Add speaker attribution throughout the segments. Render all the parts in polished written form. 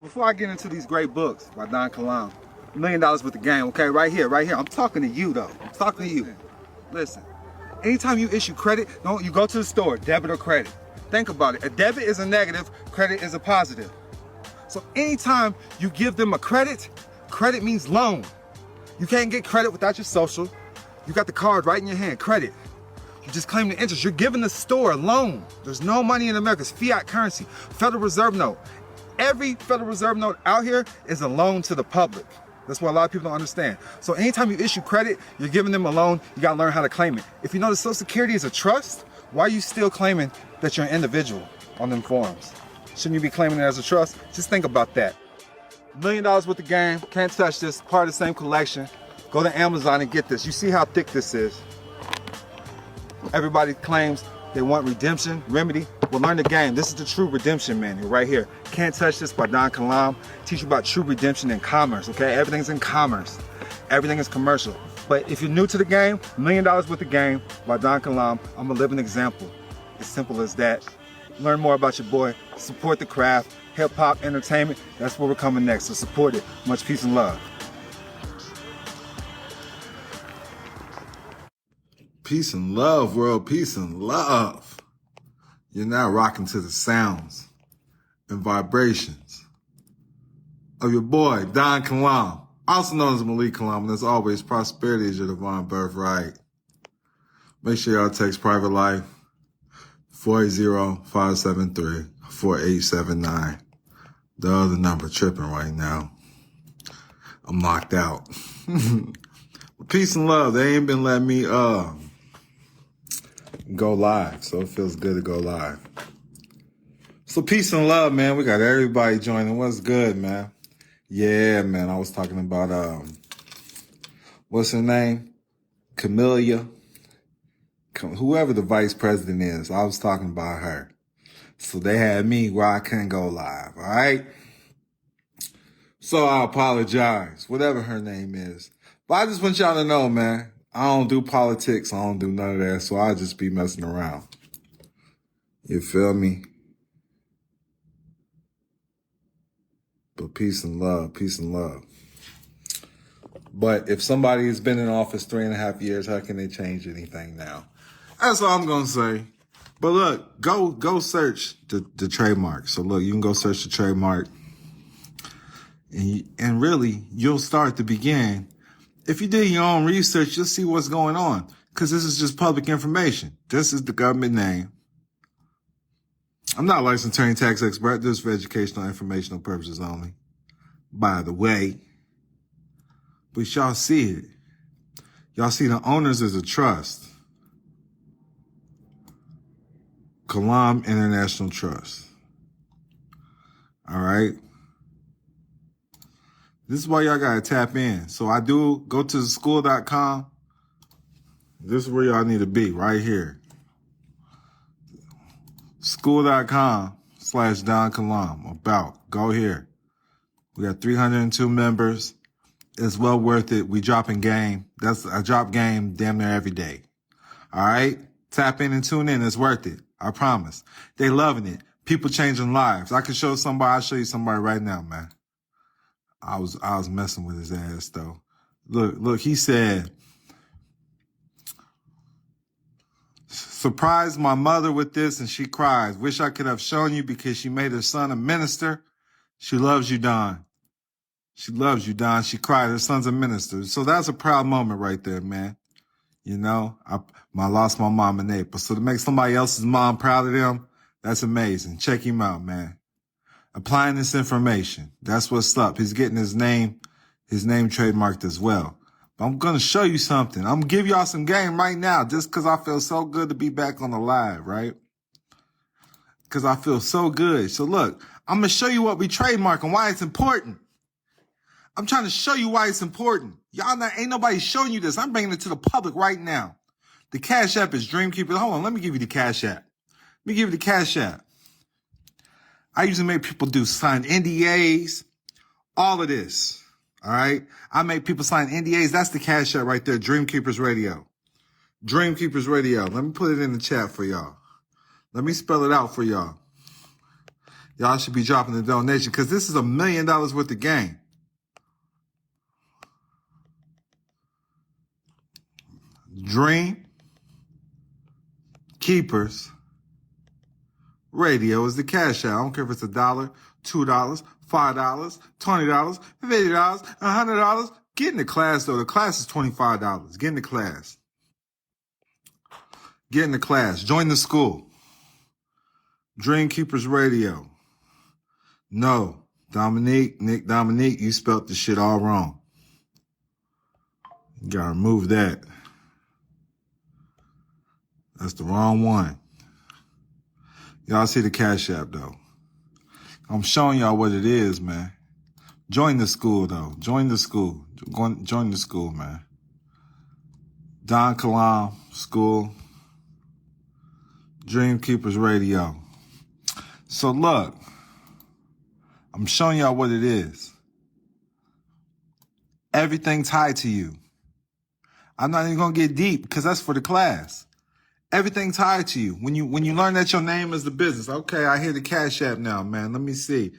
Speaker 1: Before I get into these great books by Don Kilam, $1 million with the game, okay, right here. I'm talking to you though. I'm talking to you. Listen, anytime you issue credit, you go to the store, debit or credit. Think about it. A debit is a negative, credit is a positive. So anytime you give them a credit, credit means loan. You can't get credit without your social. You got the card right in your hand, credit. You just claim the interest. You're giving the store a loan. There's no money in America. It's fiat currency, Federal Reserve note. Every Federal Reserve note out here is a loan to the public. That's what a lot of people don't understand. So anytime you issue credit, you're giving them a loan, you gotta learn how to claim it. If you know that Social Security is a trust, why are you still claiming that you're an individual on them forms? Shouldn't you be claiming it as a trust? Just think about that. $1 million with the game, can't touch this, part of the same collection. Go to Amazon and get this. You see how thick this is. Everybody claims they want redemption, remedy. Well, learn the game. This is the true redemption manual right here. Can't Touch This by Don Kilam. Teach you about true redemption in commerce, okay? Everything's in commerce. Everything is commercial. But if you're new to the game, $1 million with the game by Don Kilam. I'm a living example. As simple as that. Learn more about your boy. Support the craft. Hip hop, entertainment. That's where we're coming next. So support it. Much peace and love.
Speaker 2: Peace and love, world. Peace and love. You're now rocking to the sounds and vibrations of your boy, Don Kilam, also known as Malik Kilam. And as always, prosperity is your divine birthright. Make sure y'all text private life 480-573-4879. The other number tripping right now. I'm locked out. Peace and love. They ain't been letting me go live, so it feels good to go live. So peace and love, man. We got everybody joining. What's good, man? Yeah, man. I was talking about what's her name? Camellia. Whoever the vice president is, I was talking about her. So they had me where I couldn't go live, all right? So I apologize, whatever her name is. But I just want y'all to know, man, I don't do politics. I don't do none of that. So I'll just be messing around. You feel me? But peace and love, peace and love. But if somebody has been in office 3.5 years, how can they change anything now? That's all I'm going to say. But look, go search the trademark. So look, you can go search the trademark. And really, you'll start to begin. If you did your own research, you'll see what's going on. Because this is just public information. This is the government name. I'm not a licensed attorney, tax expert. This is for educational, informational purposes only. By the way. But y'all see it. Y'all see the owners is a trust. Kalam International Trust. All right. This is why y'all got to tap in. So I do go to school.com. This is where y'all need to be, right here. School.com/Don Kilam. About. Go here. We got 302 members. It's well worth it. We dropping game. I drop game damn near every day. All right? Tap in and tune in. It's worth it. I promise. They loving it. People changing lives. I can show somebody. I'll show you somebody right now, man. I was messing with his ass though. Look, he said, surprised my mother with this and she cries. Wish I could have shown you because she made her son a minister. She loves you, Don. She loves you, Don. She cried. Her son's a minister. So that's a proud moment right there, man. You know, I lost my mom in April. So to make somebody else's mom proud of them, that's amazing. Check him out, man. Applying this information. That's what's up. He's getting his name trademarked as well. But I'm going to show you something. I'm going to give y'all some game right now just because I feel so good to be back on the live, right? Because I feel so good. So look, I'm going to show you what we trademark and why it's important. I'm trying to show you why it's important. Ain't nobody showing you this. I'm bringing it to the public right now. The Cash App is Dreamkeeper. Hold on, let me give you the Cash App. Let me give you the Cash App. I usually make people sign NDAs, all of this, all right? I make people sign NDAs. That's the Cash App right there, Dreamkeepers Radio. Dreamkeepers Radio. Let me put it in the chat for y'all. Let me spell it out for y'all. Y'all should be dropping the donation because this is $1 million worth of game. Dream Keepers Radio is the cash out. I don't care if it's $1, $2, $5, $20, $50, $100. Get in the class though. The class is $25. Get in the class. Get in the class. Join the school. Dream Keepers Radio. No, Dominique, you spelt the shit all wrong. You gotta remove that. That's the wrong one. Y'all see the Cash App, though. I'm showing y'all what it is, man. Join the school, though. Join the school. Join the school, man. Don Kilam School. Dream Keepers Radio. So, look. I'm showing y'all what it is. Everything tied to you. I'm not even going to get deep because that's for the class. Everything tied to you. When you learn that your name is the business. Okay, I hear the Cash App now, man. Let me see.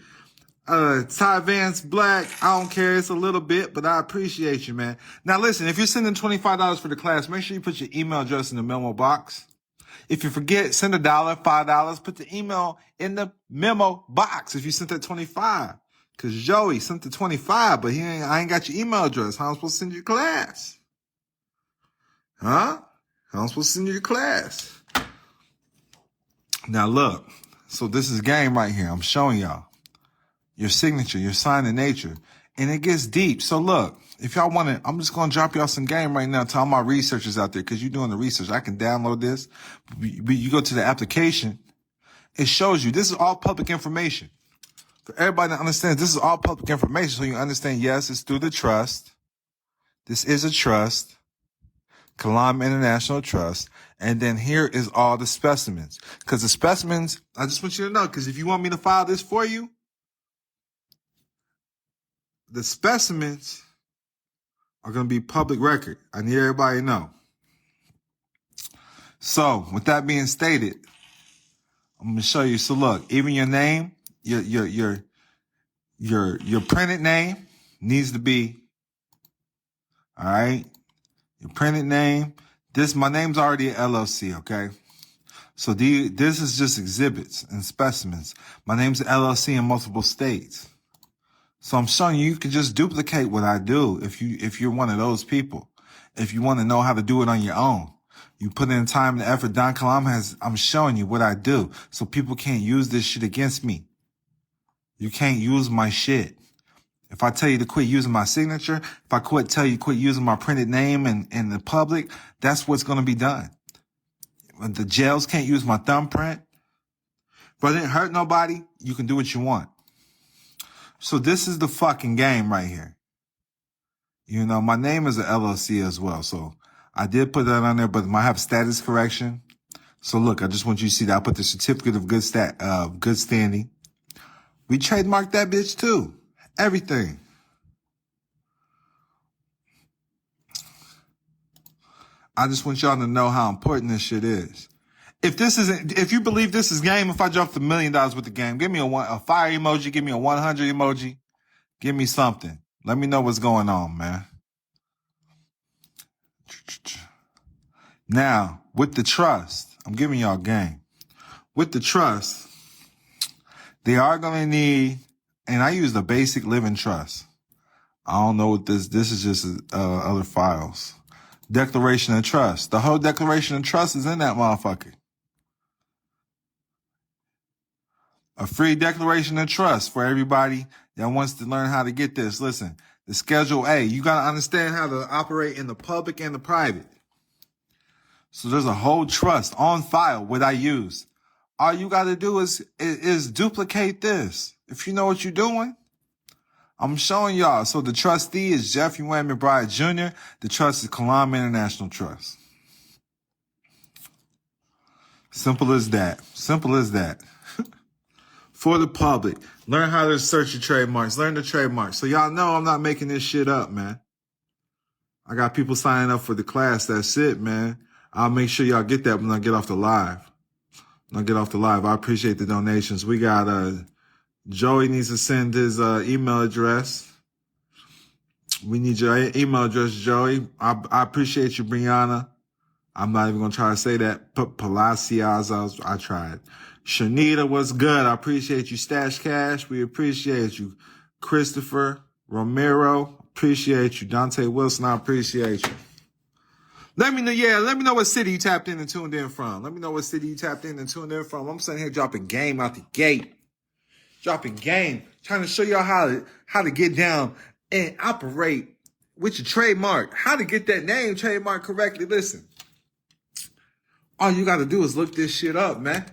Speaker 2: Ty Vance Black, I don't care. It's a little bit, but I appreciate you, man. Now listen, if you're sending $25 for the class, make sure you put your email address in the memo box. If you forget, send $1, $5, put the email in the memo box if you sent that 25. Cause Joey sent the 25, but I ain't got your email address. How am I supposed to send you class? Huh? How am I supposed to send you to class? Now look, so this is game right here. I'm showing y'all your signature, your sign of nature, and it gets deep. So look, if y'all want it, I'm just going to drop y'all some game right now to all my researchers out there because you're doing the research. I can download this. But you go to the application, it shows you. This is all public information. For everybody to understand, this is all public information so you understand, yes, it's through the trust. This is a trust. Kalam International Trust. And then here is all the specimens. Because the specimens, I just want you to know, because if you want me to file this for you, the specimens are going to be public record. I need everybody to know. So, with that being stated, I'm going to show you. So look, even your name, your printed name needs to be, all right? Your printed name. My name's already an LLC, okay? So this is just exhibits and specimens. My name's an LLC in multiple states. So I'm showing you can just duplicate what I do if you're one of those people. If you want to know how to do it on your own. You put in time and effort. Don Kilam I'm showing you what I do. So people can't use this shit against me. You can't use my shit. If I tell you to quit using my signature, if I tell you to quit using my printed name in the public, that's what's going to be done. When the jails can't use my thumbprint, but it didn't hurt nobody, you can do what you want. So this is the fucking game right here. You know, my name is an LLC as well. So I did put that on there, but I have status correction. So look, I just want you to see that I put the certificate of good standing. We trademarked that bitch too. Everything. I just want y'all to know how important this shit is. If you believe this is game, if I dropped $1 million with the game, give me a fire emoji, give me a 100 emoji, give me something. Let me know what's going on, man. Now, with the trust, I'm giving y'all game. With the trust, they are going to need, and I use the basic living trust. I don't know what this is just other files. Declaration of trust. The whole declaration of trust is in that motherfucker. A free declaration of trust for everybody that wants to learn how to get this. Listen, the Schedule A, you got to understand how to operate in the public and the private. So there's a whole trust on file, what I use. All you got to do is duplicate this. If you know what you're doing, I'm showing y'all. So the trustee is Jeffrey Wayne McBride Jr. The trust is Kalam International Trust. Simple as that. Simple as that. For the public, learn how to search your trademarks. Learn the trademarks. So y'all know I'm not making this shit up, man. I got people signing up for the class. That's it, man. I'll make sure y'all get that when I get off the live. I appreciate the donations. We got Joey needs to send his email address. We need your email address, Joey. I appreciate you, Brianna. I'm not even going to try to say that. Palacios, I tried. Shanita, what's good? I appreciate you. Stash Cash, we appreciate you. Christopher Romero, appreciate you. Dante Wilson, I appreciate you. Let me know what city you tapped in and tuned in from. Let me know what city you tapped in and tuned in from. I'm sitting here dropping game out the gate. Dropping game. Trying to show y'all how to get down and operate with your trademark. How to get that name trademark correctly. Listen. All you got to do is look this shit up, man.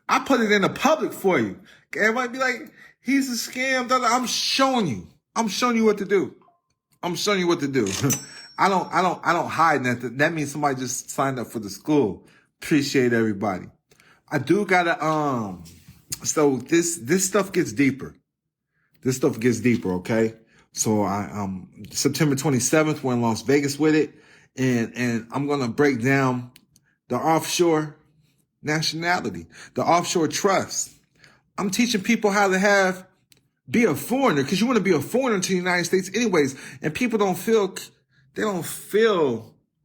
Speaker 2: I put it in the public for you. Everybody be like, he's a scam. I'm showing you. I'm showing you what to do. I'm showing you what to do. I don't hide nothing. That means somebody just signed up for the school. Appreciate everybody. I do gotta, so this stuff gets deeper. This stuff gets deeper, okay? So September 27th, we're in Las Vegas with it. And I'm gonna break down the offshore nationality, the offshore trust. I'm teaching people how to be a foreigner, because you want to be a foreigner to the United States anyways. And people don't feel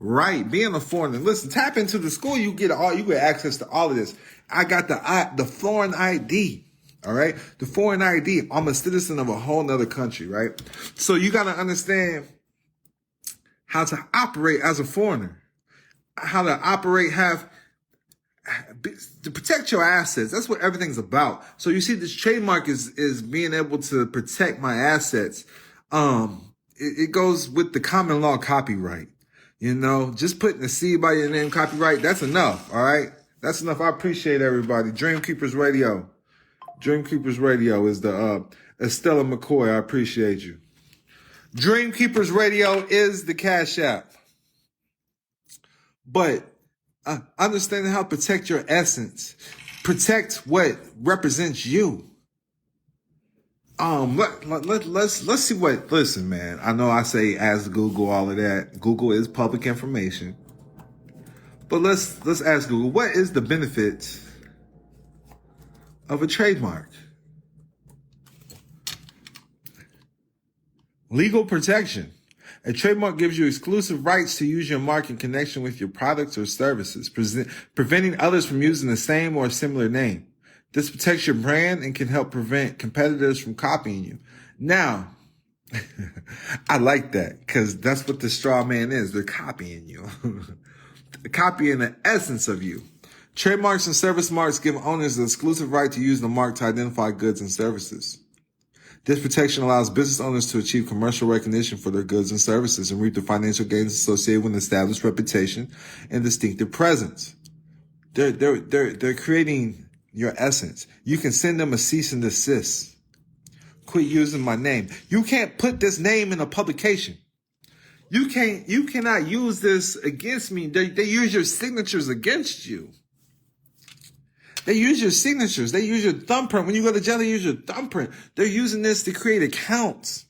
Speaker 2: right being a foreigner. Listen, tap into the school. You get access to all of this. I got the foreign ID. All right. The foreign ID. I'm a citizen of a whole nother country. Right. So you got to understand how to operate as a foreigner. How to operate, to protect your assets. That's what everything's about. So you see, this trademark is being able to protect my assets. It goes with the common law copyright. You know, just putting the C by your name copyright, that's enough. All right. That's enough. I appreciate everybody. Dream Keepers Radio. Dream Keepers Radio is the Estella McCoy. I appreciate you. Dream Keepers Radio is the Cash App. But understanding how to protect your essence, protect what represents you. Let's see what. Listen, man. I know I say ask Google all of that. Google is public information, but let's ask Google, what is the benefit of a trademark? Legal protection. A trademark gives you exclusive rights to use your mark in connection with your products or services, preventing others from using the same or similar name. This protects your brand and can help prevent competitors from copying you. Now, I like that, because that's what the straw man is. They're copying you. They're copying the essence of you. Trademarks and service marks give owners the exclusive right to use the mark to identify goods and services. This protection allows business owners to achieve commercial recognition for their goods and services and reap the financial gains associated with an established reputation and distinctive presence. They're creating your essence. You can send them a cease and desist. Quit using my name. You can't put this name in a publication. You cannot use this against me. They use your signatures against you. They use your signatures. They use your thumbprint. When you go to jail, they use your thumbprint. They're using this to create accounts.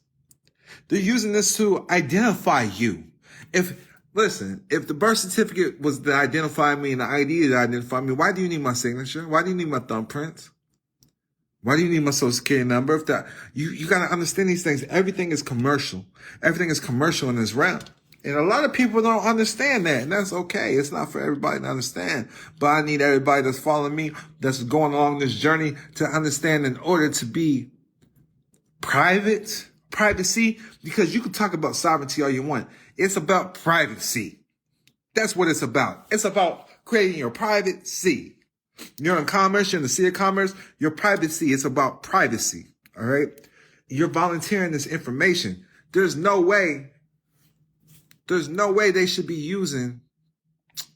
Speaker 2: They're using this to identify you. If the birth certificate was to identify me and the ID to identify me, why do you need my signature? Why do you need my thumbprint? Why do you need my social security number? You got to understand these things. Everything is commercial. Everything is commercial in this realm. And a lot of people don't understand that, and that's okay. It's not for everybody to understand. But I need everybody that's following me, that's going along this journey, to understand in order to be privacy, because you can talk about sovereignty all you want. It's about privacy. That's what it's about. It's about creating your privacy. You're in commerce, you're in the sea of commerce, your privacy. It's about privacy, all right? You're volunteering this information. There's no way they should be using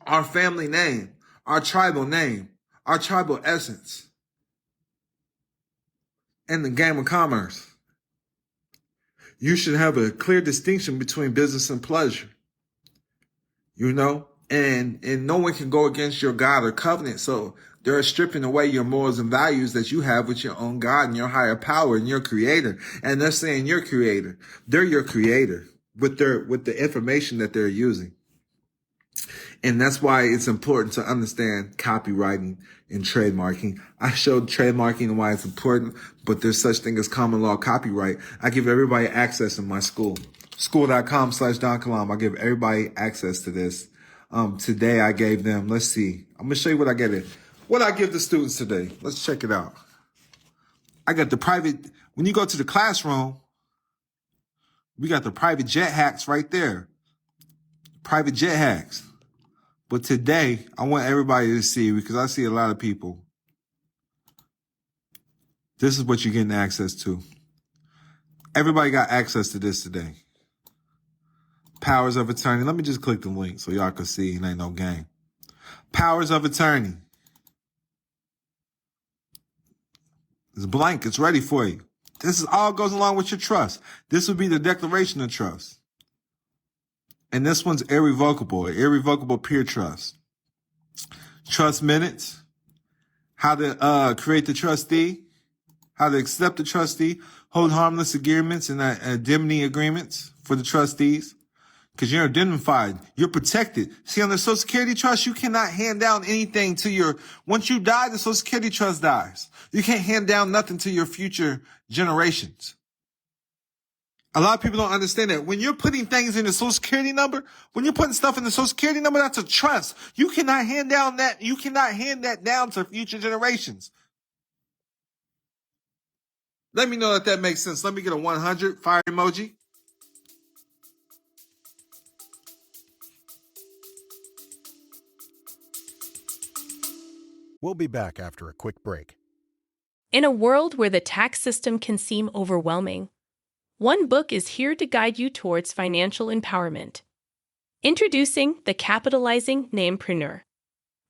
Speaker 2: our family name, our tribal name, our tribal essence in the game of commerce. You should have a clear distinction between business and pleasure, you know, and no one can go against your God or covenant. So they're stripping away your morals and values that you have with your own God and your higher power and your creator. And they're saying your creator. They're your creator with the information that they're using. And that's why it's important to understand copywriting and trademarking. I showed trademarking and why it's important, but there's such thing as common law copyright. I give everybody access in my school. School.com/Don Kilam. I give everybody access to this. Today I gave them, let's see. I'm going to show you what I get it. What I give the students today. Let's check it out. I got the private, when you go to the classroom, we got the private jet hacks right there. Private jet hacks. But today, I want everybody to see, because I see a lot of people. This is what you're getting access to. Everybody got access to this today. Powers of attorney. Let me just click the link so y'all can see it ain't no game. Powers of attorney. It's blank. It's ready for you. This is all goes along with your trust. This would be the declaration of trust. And this one's irrevocable peer trust. Trust minutes, how to create the trustee, how to accept the trustee, hold harmless agreements and indemnity agreements for the trustees. Because you're indemnified, you're protected. See, on the Social Security Trust, you cannot hand down anything to once you die, the Social Security Trust dies. You can't hand down nothing to your future generations. A lot of people don't understand that. When you're putting things in the Social Security number, when you're putting stuff in the Social Security number, that's a trust. You cannot hand down that. You cannot hand that down to future generations. Let me know if that makes sense. Let me get a 100 fire emoji.
Speaker 3: We'll be back after a quick break.
Speaker 4: In a world where the tax system can seem overwhelming, one book is here to guide you towards financial empowerment. Introducing The Capitalizing Namepreneur,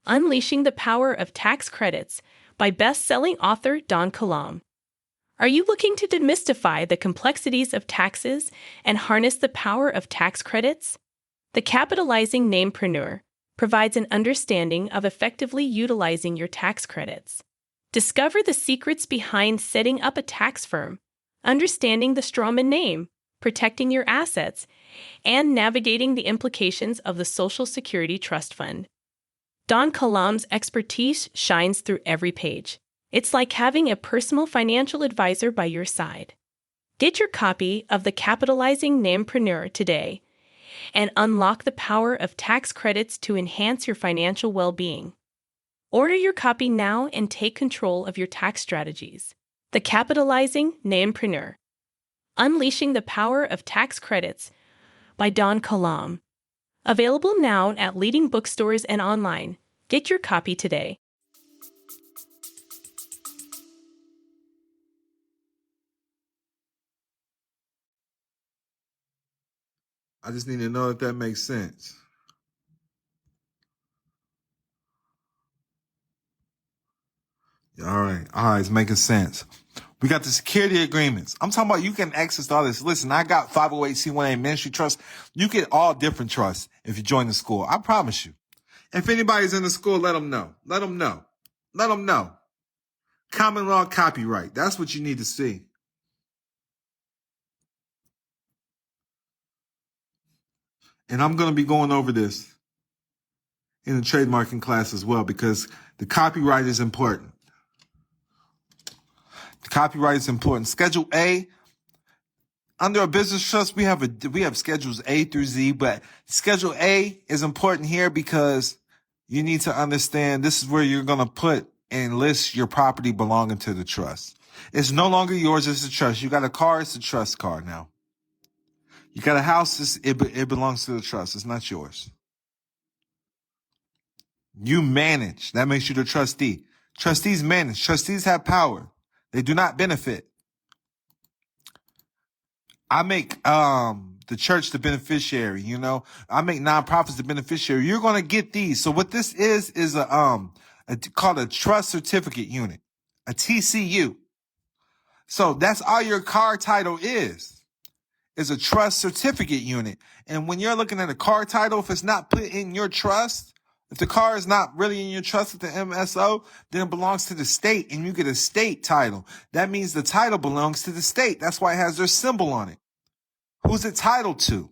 Speaker 4: Unleashing the Power of Tax Credits by best-selling author Don Kilam. Are you looking to demystify the complexities of taxes and harness the power of tax credits? The Capitalizing Namepreneur provides an understanding of effectively utilizing your tax credits. Discover the secrets behind setting up a tax firm, understanding the strawman name, protecting your assets, and navigating the implications of the Social Security Trust Fund. Don Kilam's expertise shines through every page. It's like having a personal financial advisor by your side. Get your copy of The Capitalizing Namepreneur today and unlock the power of tax credits to enhance your financial well-being. Order your copy now and take control of your tax strategies. The Capitalizing Namepreneur, Unleashing the Power of Tax Credits by Don Kilam. Available now at leading bookstores and online. Get your copy today.
Speaker 2: I just need to know if that makes sense. All right, it's making sense. We got the security agreements. I'm talking about you can access all this. Listen, I got 508c1a ministry trust. You get all different trusts if you join the school. I promise you. If anybody's in the school, let them know. Let them know. Let them know. Common law copyright. That's what you need to see. And I'm going to be going over this in the trademarking class as well, because the copyright is important. The copyright is important. Schedule A, under a business trust, we have schedules A through Z, but Schedule A is important here because you need to understand this is where you're going to put and list your property belonging to the trust. It's no longer yours, it's a trust. You got a car, it's a trust car now. You got a house, it belongs to the trust. It's not yours. You manage. That makes you the trustee. Trustees manage. Trustees have power. They do not benefit. I make the church the beneficiary, I make nonprofits the beneficiary. You're going to get these. So what this is called a trust certificate unit, a TCU. So that's all your car title is a trust certificate unit. And when you're looking at a car title, if it's not put in your trust, if the car is not really in your trust with the MSO, then it belongs to the state and you get a state title. That means the title belongs to the state. That's why it has their symbol on it. Who's it titled to?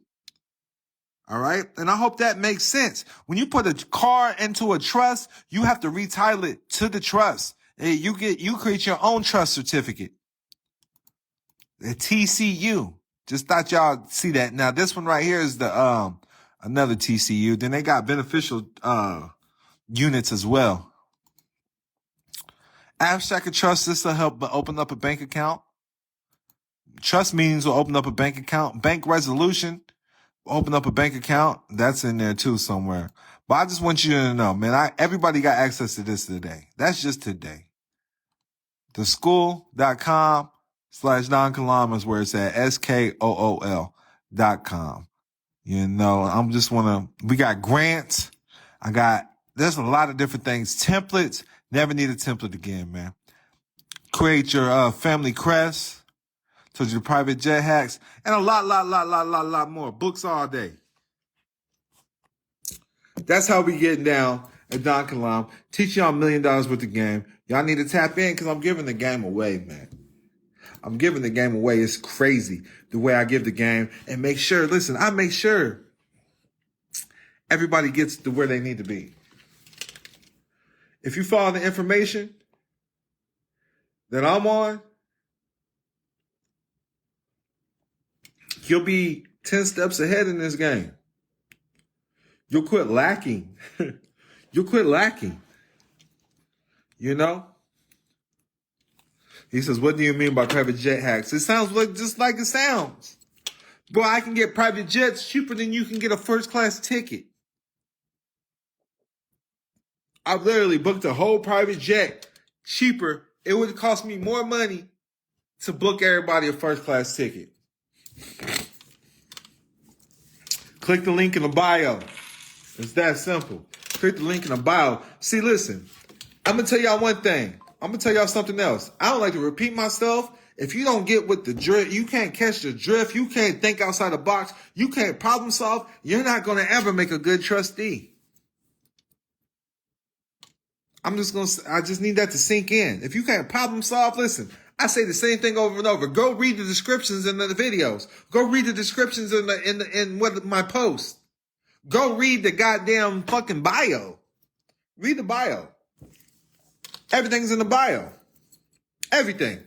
Speaker 2: All right. And I hope that makes sense. When you put a car into a trust, you have to retitle it to the trust. You create your own trust certificate. The TCU. Just thought y'all see that. Now this one right here is the another TCU. Then they got beneficial units as well. Abstract of trust, this will help open up a bank account. Trust meetings will open up a bank account. Bank resolution, open up a bank account. That's in there too somewhere. But I just want you to know, man, everybody got access to this today. That's just today. Theschool.com/Don Kilam is where it's at. SKOOL.com. You know, we got grants. There's a lot of different things. Templates. Never need a template again, man. Create your family crest. Told you the private jet hacks. And a lot more. Books all day. That's how we getting down at Don Kilam. Teach y'all $1 million worth of game. Y'all need to tap in because I'm giving the game away, man. I'm giving the game away. It's crazy the way I give the game. And make sure everybody gets to where they need to be. If you follow the information that I'm on, you'll be 10 steps ahead in this game. You'll quit lacking. You'll quit lacking. You know? He says, what do you mean by private jet hacks? It sounds just like it sounds. Bro, I can get private jets cheaper than you can get a first class ticket. I've literally booked a whole private jet cheaper. It would cost me more money to book everybody a first class ticket. Click the link in the bio. It's that simple. Click the link in the bio. See, listen, I'm going to tell y'all one thing. I'm going to tell y'all something else. I don't like to repeat myself. If you don't get with the drift, you can't catch the drift. You can't think outside the box. You can't problem solve. You're not going to ever make a good trustee. I just need that to sink in. If you can't problem solve, listen, I say the same thing over and over. Go read the descriptions in the videos. Go read the descriptions in my posts. Go read the goddamn fucking bio. Read the bio. Everything's in the bio. Everything.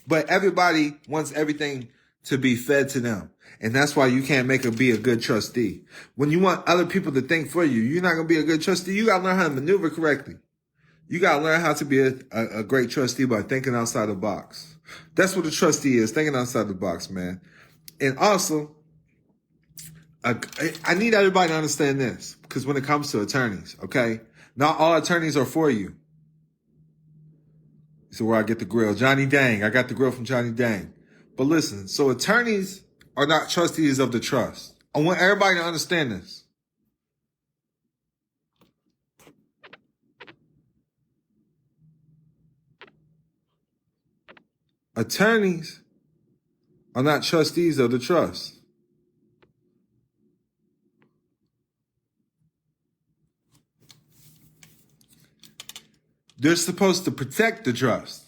Speaker 2: But everybody wants everything to be fed to them. And that's why you can't be a good trustee. When you want other people to think for you, you're not going to be a good trustee. You got to learn how to maneuver correctly. You got to learn how to be a great trustee by thinking outside the box. That's what a trustee is, thinking outside the box, man. And also, I need everybody to understand this, because when it comes to attorneys, okay, not all attorneys are for you. So where I get the grill, Johnny Dang, I got the grill from Johnny Dang. But listen, so attorneys are not trustees of the trust. I want everybody to understand this. Attorneys are not trustees of the trust. They're supposed to protect the trust.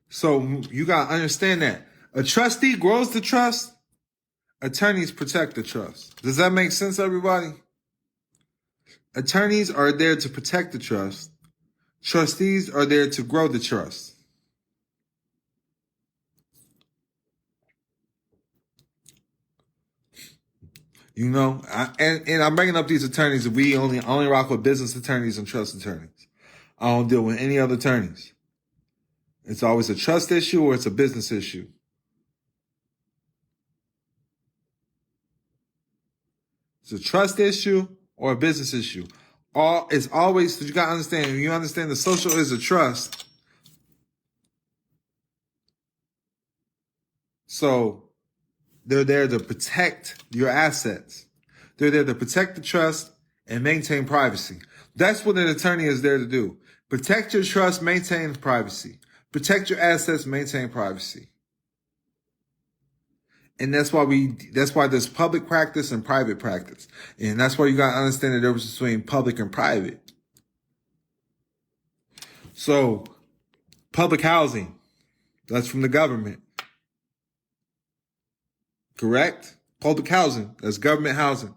Speaker 2: So you got to understand that. A trustee grows the trust. Attorneys protect the trust. Does that make sense, everybody? Attorneys are there to protect the trust. Trustees are there to grow the trust. You know, and I'm bringing up these attorneys. We only rock with business attorneys and trust attorneys. I don't deal with any other attorneys. It's always a trust issue or it's a business issue. It's a trust issue or a business issue. It's always, you got to understand, you understand the social is a trust. So they're there to protect your assets. They're there to protect the trust and maintain privacy. That's what an attorney is there to do. Protect your trust, maintain privacy. Protect your assets, maintain privacy. And that's why there's public practice and private practice. And that's why you got to understand the difference between public and private. So, public housing, that's from the government. correct? Public housing, that's government housing.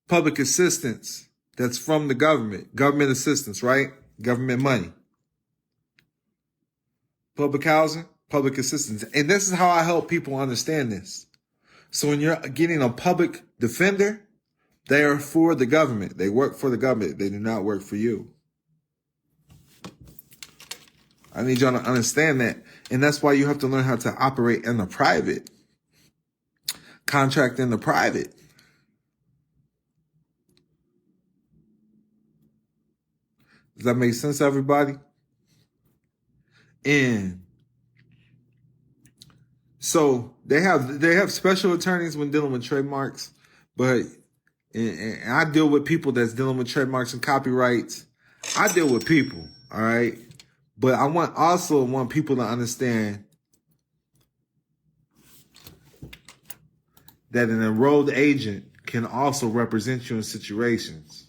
Speaker 2: Public assistance, that's from the government. Government assistance, right? Government money. Public housing, public assistance. And this is how I help people understand this. So when you're getting a public defender, they are for the government. They work for the government. They do not work for you. I need y'all to understand that. And that's why you have to learn how to operate in the private. Contract in the private. Does that make sense, everybody? And so they have special attorneys when dealing with trademarks, but and I deal with people that's dealing with trademarks and copyrights. I deal with people, all right? But I want people to understand that an enrolled agent can also represent you in situations.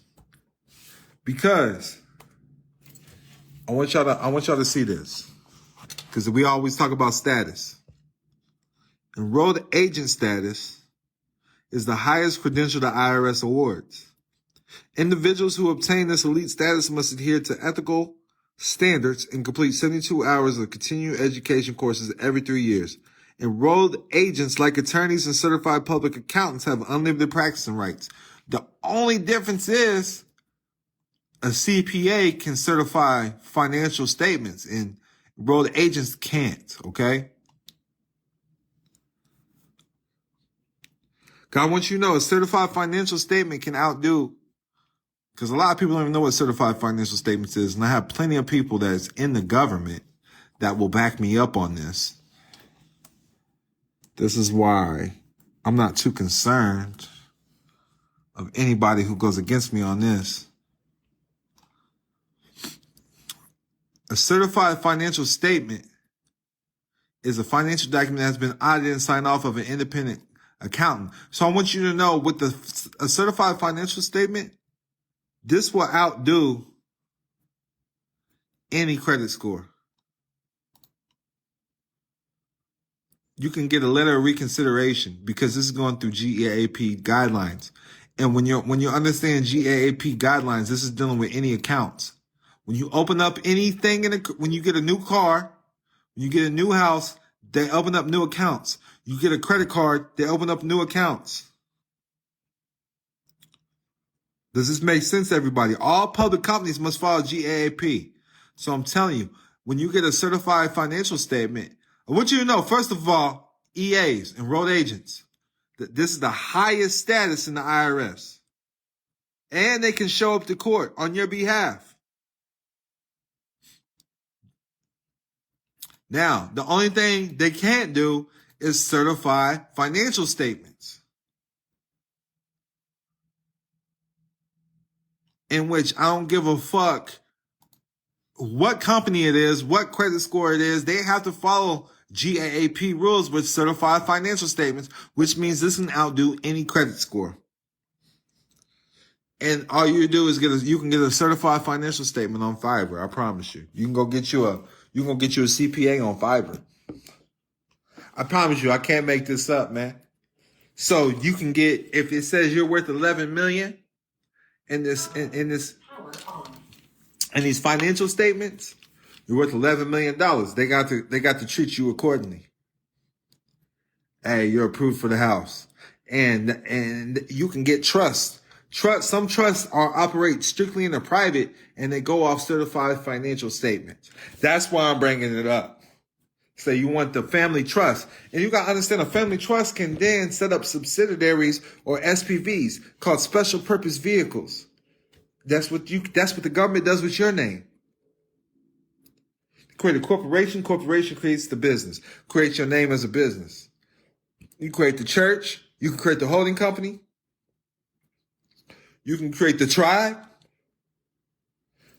Speaker 2: Because I want y'all to see this. Because we always talk about status. Enrolled agent status is the highest credential the IRS awards. Individuals who obtain this elite status must adhere to ethical standards and complete 72 hours of continuing education courses every 3 years. Enrolled agents, like attorneys and certified public accountants, have unlimited practicing rights. The only difference is a CPA can certify financial statements and enrolled agents can't, okay? I want you to know a certified financial statement can outdo, because a lot of people don't even know what certified financial statements is, and I have plenty of people that's in the government that will back me up on this. This is why I'm not too concerned of anybody who goes against me on this. A certified financial statement is a financial document that has been audited and signed off of an independent accountant. So I want you to know with a certified financial statement, this will outdo any credit score. You can get a letter of reconsideration because this is going through GAAP guidelines. And when you understand GAAP guidelines, this is dealing with any accounts. When you open up anything when you get a new car, when you get a new house, they open up new accounts. You get a credit card, they open up new accounts. Does this make sense, everybody? All public companies must follow GAAP. So I'm telling you, when you get a certified financial statement, I want you to know, first of all, EAs, enrolled agents, that this is the highest status in the IRS. And they can show up to court on your behalf. Now, the only thing they can't do is certify financial statements, in which I don't give a fuck what company it is, what credit score it is. They have to follow GAAP rules with certified financial statements, which means this can outdo any credit score. And all you do is you can get a certified financial statement on Fiverr. I promise you. You can get you a CPA on Fiverr. I promise you, I can't make this up, man. So you can get, if it says you're worth 11 million in these financial statements, you're worth $11 million. They got to treat you accordingly. Hey, you're approved for the house. And you can get trust. Some trusts operate strictly in the private, and they go off certified financial statements. That's why I'm bringing it up. So you want the family trust. And you got to understand, a family trust can then set up subsidiaries or SPVs called special purpose vehicles. That's what the government does with your name. Create a corporation. Corporation creates the business. Creates your name as a business. You create the church. You can create the holding company. You can create the tribe.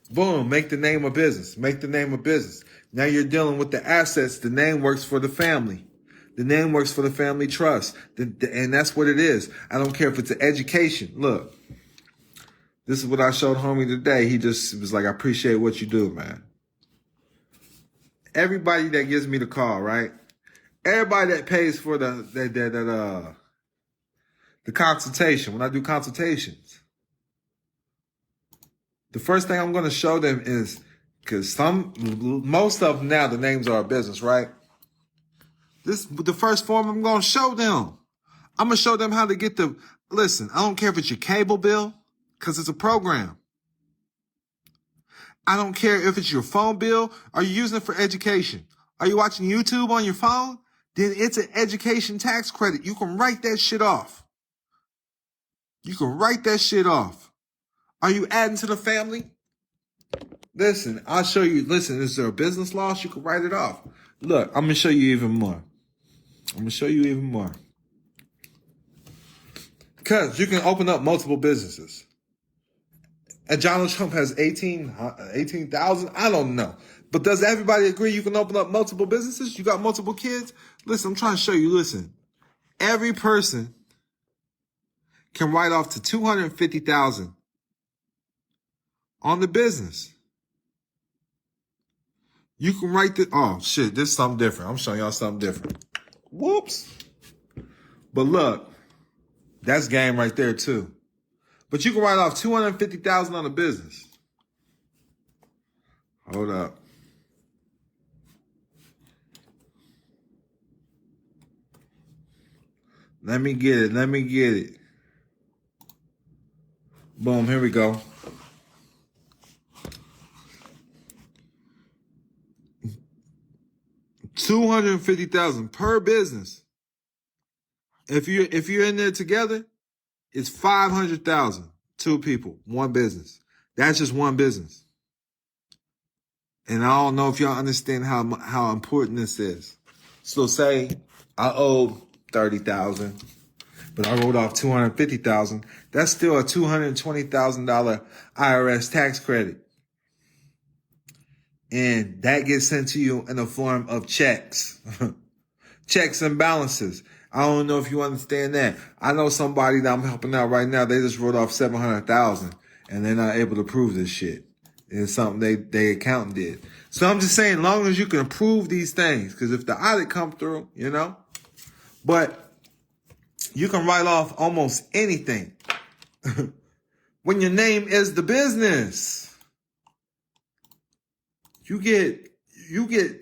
Speaker 2: Boom, make the name a business. Make the name a business. Now you're dealing with the assets. The name works for the family. The name works for the family trust. And that's what it is. I don't care if it's an education. Look, this is what I showed homie today. He just was like, I appreciate what you do, man. Everybody that gives me the call, right? Everybody that pays for the consultation, when I do consultations, the first thing I'm going to show them is, because most of them now, the names are a business, right? The first form I'm going to show them. I'm going to show them how to get listen, I don't care if it's your cable bill, because it's a program. I don't care if it's your phone bill. Are you using it for education? Are you watching YouTube on your phone? Then it's an education tax credit. You can write that shit off. You can write that shit off. Are you adding to the family? Listen, I'll show you. Listen, is there a business loss? You can write it off. Look, I'm going to show you even more. Because you can open up multiple businesses. And Donald Trump has 18,000. I don't know. But does everybody agree you can open up multiple businesses? You got multiple kids? Listen, I'm trying to show you. Listen, every person can write off to $250,000 on the business. You can write oh shit, this is something different. I'm showing y'all something different. Whoops. But look, that's game right there too. But you can write off $250,000 on a business. Hold up. Let me get it. Boom, here we go. $250,000 per business. If you're in there together, it's $500,000. Two people, one business. That's just one business. And I don't know if y'all understand how important this is. So say I owe $30,000, but I wrote off $250,000. That's still a $220,000 IRS tax credit. And that gets sent to you in the form of checks. Checks and balances. I don't know if you understand that. I know somebody that I'm helping out right now, they just wrote off $700,000 and they're not able to prove this shit. It's something they accountant did. So I'm just saying, long as you can prove these things, because if the audit come through, you know, but you can write off almost anything when your name is the business. You get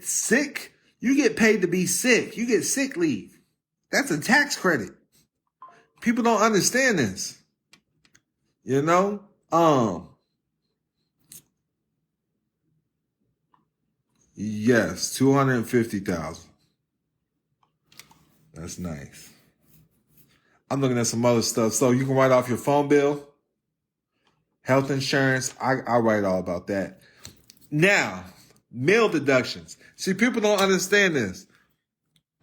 Speaker 2: sick. You get paid to be sick. You get sick leave. That's a tax credit. People don't understand this. You know? Yes, $250,000. That's nice. I'm looking at some other stuff. So you can write off your phone bill, health insurance. I write all about that. Now, meal deductions. See, people don't understand this.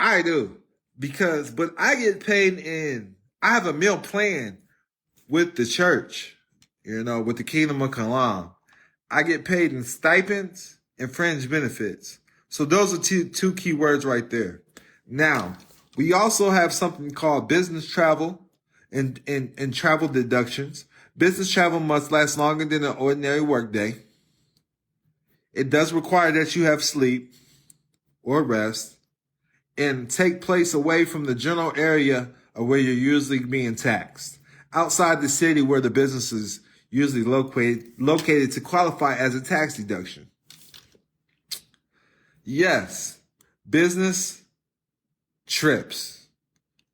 Speaker 2: I do. But I get paid I have a meal plan with the church, you know, with the Kingdom of Kalam. I get paid in stipends and fringe benefits. So those are two key words right there. Now, we also have something called business travel and travel deductions. Business travel must last longer than an ordinary workday. It does require that you have sleep or rest and take place away from the general area of where you're usually being taxed, outside the city where the business is usually located to qualify as a tax deduction. Yes, business trips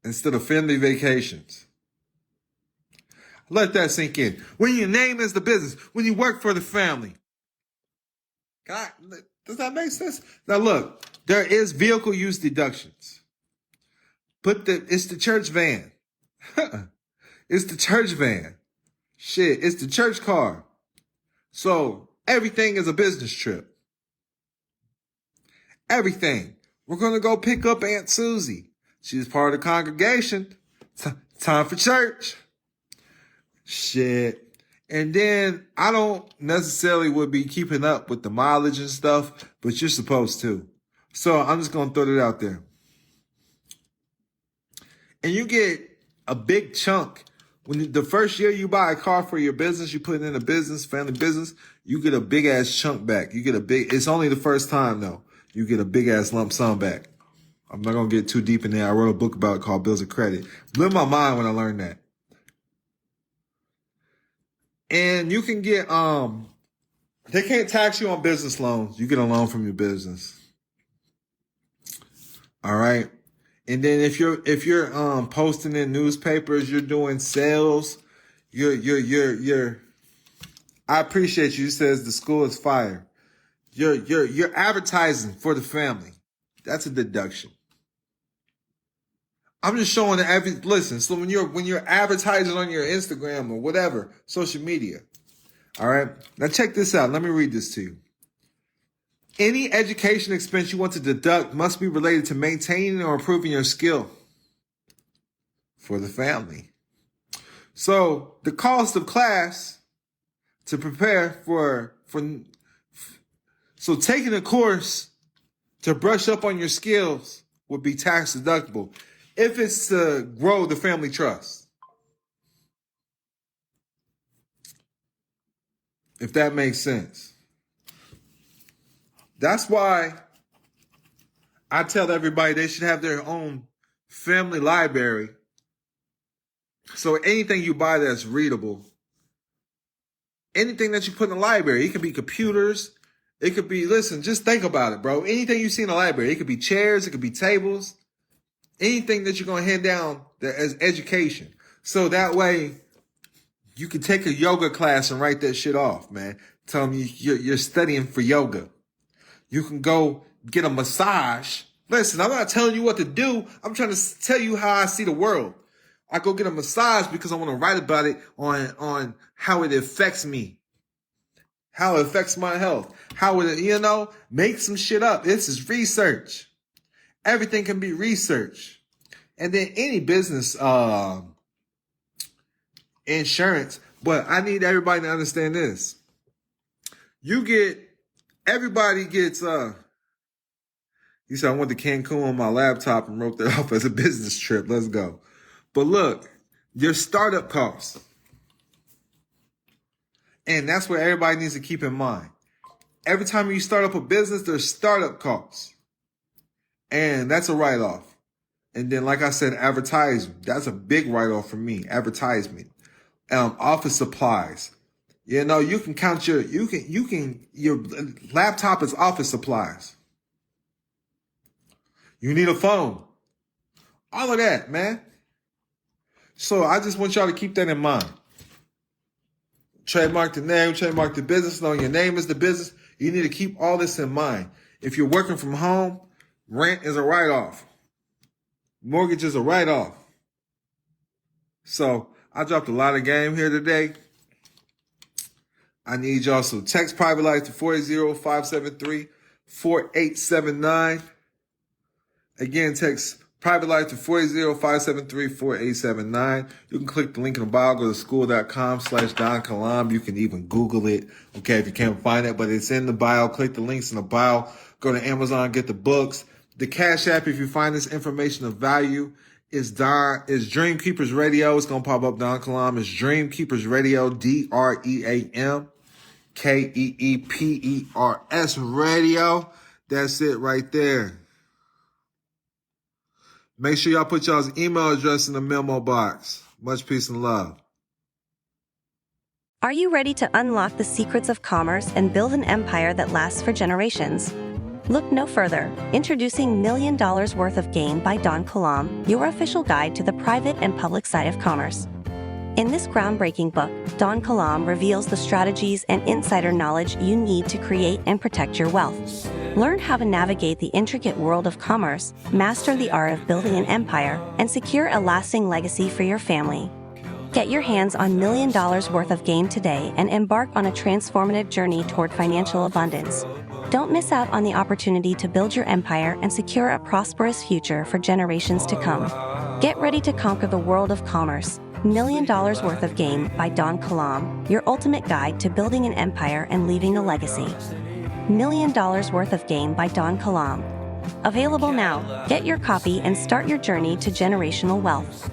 Speaker 2: instead of family vacations. Let that sink in. When your name is the business, when you work for the family. God, does that make sense? Now look, there is vehicle use deductions. It's the church van. It's the church van. Shit, it's the church car. So everything is a business trip. Everything. We're going to go pick up Aunt Susie. She's part of the congregation. Time for church. Shit. And then I don't necessarily would be keeping up with the mileage and stuff, but you're supposed to. So I'm just going to throw it out there. And you get a big chunk. When the first year you buy a car for your business, you put it in a business, family business, you get a big ass chunk back. It's only the first time though. You get a big ass lump sum back. I'm not going to get too deep in there. I wrote a book about it called Bills of Credit. Blew my mind when I learned that. And you can get, they can't tax you on business loans. You get a loan from your business. All right. And then if you're posting in newspapers, you're doing sales, I appreciate you. It says the school is fire. You're advertising for the family. That's a deduction. I'm just showing listen, so when you're advertising on your Instagram or whatever, social media. All right. Now check this out. Let me read this to you. Any education expense you want to deduct must be related to maintaining or improving your skill for the family. So the cost of class to prepare so taking a course to brush up on your skills would be tax deductible if it's to grow the family trust. If that makes sense. That's why I tell everybody they should have their own family library. So anything you buy that's readable, anything that you put in the library, it could be computers, it could be, listen, just think about it, bro. Anything you see in the library, it could be chairs, it could be tables, anything that you're going to hand down as education. So that way you can take a yoga class and write that shit off, man. Tell them you're studying for yoga. You can go get a massage. Listen, I'm not telling you what to do. I'm trying to tell you how I see the world. I go get a massage because I want to write about it on how it affects me, how it affects my health, how it, make some shit up. This is research. Everything can be research. And then any business, insurance. But I need everybody to understand this. Everybody gets, you said I went to Cancun on my laptop and wrote that off as a business trip. Let's go. But look, your startup costs. And that's what everybody needs to keep in mind. Every time you start up a business, there's startup costs. And that's a write-off. And then, like I said, advertising. That's a big write-off for me. Advertisement. Office supplies. You can count your laptop is office supplies. You need a phone. All of that, man. So I just want y'all to keep that in mind. Trademark the name, trademark the business, knowing your name is the business. You need to keep all this in mind. If you're working from home, rent is a write-off. Mortgage is a write-off. So I dropped a lot of game here today. I need y'all, so text Private Life to 480-573-4879. Again, text Private Life to 480-573-4879. You can click the link in the bio, go to school.com/Don Kilam. You can even Google it, okay, if you can't find it, but it's in the bio. Click the links in the bio. Go to Amazon, get the books. The Cash App, if you find this information of value, is Dream Keepers Radio. It's going to pop up, Don Kilam. It's Dream Keepers Radio, DreamKeepers Radio. That's it right there. Make sure y'all put y'all's email address in the memo box. Much peace and love.
Speaker 5: Are you ready to unlock the secrets of commerce and build an empire that lasts for generations? Look no further. Introducing $1 Million Worth of Game by Don Kilam, your official guide to the private and public side of commerce. In this groundbreaking book, Don Kilam reveals the strategies and insider knowledge you need to create and protect your wealth. Learn how to navigate the intricate world of commerce, master the art of building an empire, and secure a lasting legacy for your family. Get your hands on $1 Million Worth of Game today and embark on a transformative journey toward financial abundance. Don't miss out on the opportunity to build your empire and secure a prosperous future for generations to come. Get ready to conquer the world of commerce. $1 Million Worth of Game by Don Kilam, your ultimate guide to building an empire and leaving a legacy. $1 Million Worth of Game by Don Kilam. Available now. Get your copy and start your journey to generational wealth.